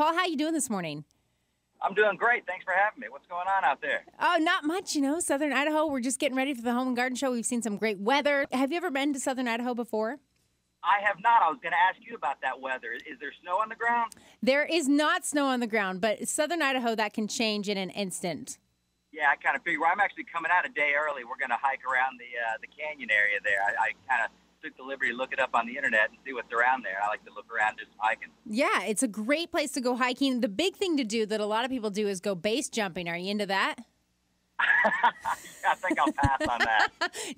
Paul, how you doing this morning? I'm doing great. Thanks for having me. What's going on out there? Oh, not much, Southern Idaho. We're just getting ready for the Home and Garden Show. We've seen some great weather. Have you ever been to Southern Idaho before? I have not. I was going to ask you about that weather. Is there snow on the ground? There is not snow on the ground, but Southern Idaho, that can change in an instant. Yeah, I kind of figured. Well, I'm actually coming out a day early. We're going to hike around the canyon area there. I kind of took the liberty to look it up on the internet and see what's around there. I like to look around just hiking. Yeah, it's a great place to go hiking. The big thing to do that a lot of people do is go base jumping. Are you into that? I think I'll pass on that.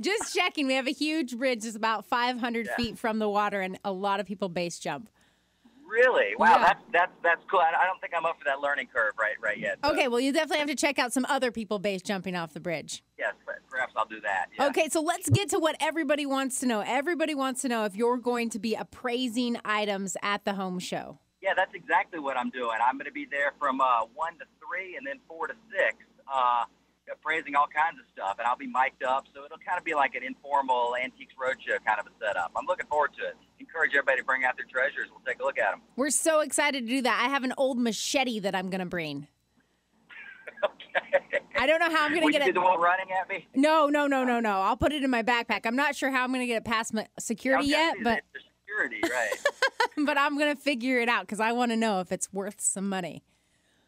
Just checking. We have a huge bridge just about 500 feet from the water, and a lot of people base jump. Really? Wow, Yeah. that's cool. I don't think I'm up for that learning curve right yet. So. Okay, well, you definitely have to check out some other people base jumping off the bridge. Yes, perhaps I'll do that. Yeah. Okay, so let's get to what everybody wants to know. Everybody wants to know if you're going to be appraising items at the home show. Yeah, that's exactly what I'm doing. I'm going to be there from 1 to 3 and then 4 to 6. Appraising all kinds of stuff, and I'll be mic'd up, so it'll kind of be like an informal Antiques Roadshow kind of a setup. I'm looking forward to it. Encourage everybody to bring out their treasures. We'll take a look at them. We're so excited to do that. I have an old machete that I'm going to bring. Okay. I don't know how I'm going to get Will you it. be the one running at me? No. I'll put it in my backpack. I'm not sure how I'm going to get it past my security yet, but The security, right. but I'm going to figure it out because I want to know if it's worth some money.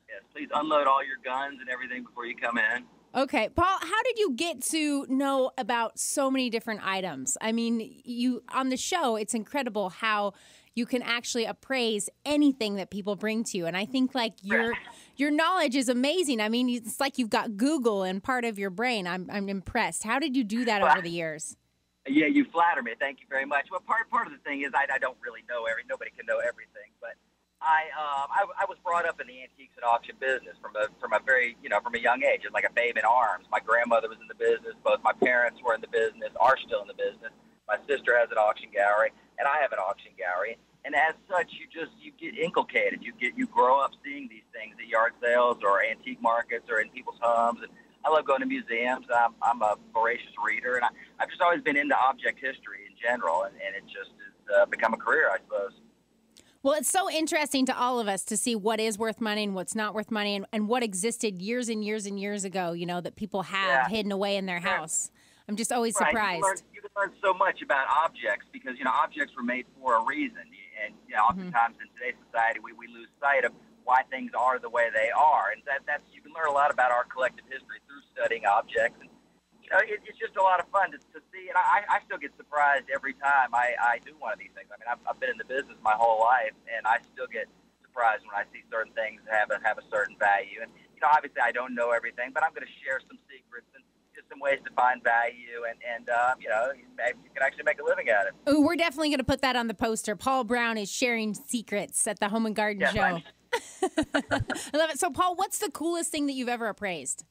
Yes, please unload all your guns and everything before you come in. Okay, Paul, how did you get to know about so many different items? I mean, you on the show, it's incredible how you can actually appraise anything that people bring to you. And I think like your knowledge is amazing. I mean, it's like you've got Google in part of your brain. I'm impressed. How did you do that over the years? Yeah, you flatter me. Thank you very much. Well, part of the thing is I don't really know nobody can know everything, but I was brought up in the antiques and auction business from a very from a young age. It was like a babe in arms. My grandmother was in the business. Both my parents were in the business, are still in the business. My sister has an auction gallery, and I have an auction gallery. And as such, you get inculcated. You grow up seeing these things at yard sales or antique markets or in people's homes. And I love going to museums. I'm a voracious reader, and I've just always been into object history in general, and it just has become a career, I suppose. Well, it's so interesting to all of us to see what is worth money and what's not worth money and what existed years and years and years ago, that people have hidden away in their house. I'm just always surprised. You can learn so much about objects because, objects were made for a reason. And, oftentimes in today's society, we lose sight of why things are the way they are. And you can learn a lot about our collective history through studying objects. And, it's just a lot of fun to see. And I still get surprised every time I do one of these things. I mean, I've been in the business my whole life, and I still get surprised when I see certain things have a certain value. And, obviously I don't know everything, but I'm going to share some secrets and just some ways to find value. And maybe you can actually make a living at it. Ooh, we're definitely going to put that on the poster. Paul Brown is sharing secrets at the Home and Garden Show. Right. I love it. So, Paul, what's the coolest thing that you've ever appraised?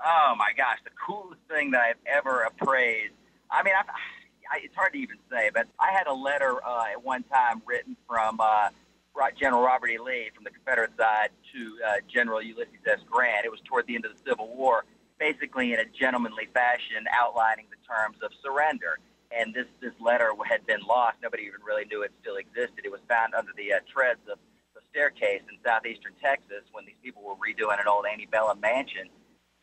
Oh, my gosh, the coolest thing that I've ever appraised. I mean, it's hard to even say, but I had a letter at one time written from General Robert E. Lee from the Confederate side to General Ulysses S. Grant. It was toward the end of the Civil War, basically in a gentlemanly fashion outlining the terms of surrender. And this letter had been lost. Nobody even really knew it still existed. It was found under the treads of the staircase in southeastern Texas when these people were redoing an old antebellum mansion.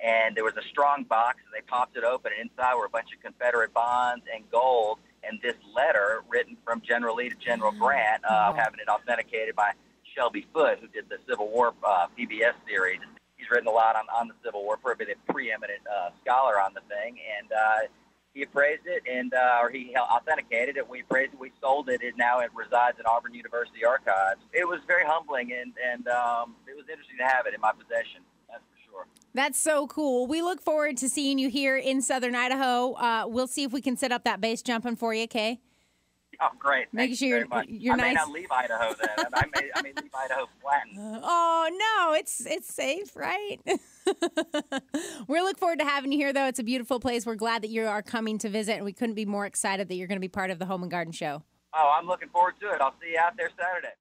And there was a strong box, and they popped it open, and inside were a bunch of Confederate bonds and gold, and this letter written from General Lee to General Grant, having it authenticated by Shelby Foote, who did the Civil War PBS series. He's written a lot on the Civil War, probably the preeminent scholar on the thing, and he appraised it, or he authenticated it. We appraised it. We sold it. Now it resides in Auburn University Archives. It was very humbling, and it was interesting to have it in my possession. That's for sure. That's so cool. We look forward to seeing you here in Southern Idaho. We'll see if we can set up that base jumping for you, okay? Oh, great. Make sure you're nice. I may not leave Idaho then. I may leave Idaho flattened. Oh, no, it's safe, right? We look forward to having you here, though. It's a beautiful place. We're glad that you are coming to visit, and we couldn't be more excited that you're going to be part of the Home and Garden Show. Oh, I'm looking forward to it. I'll see you out there Saturday.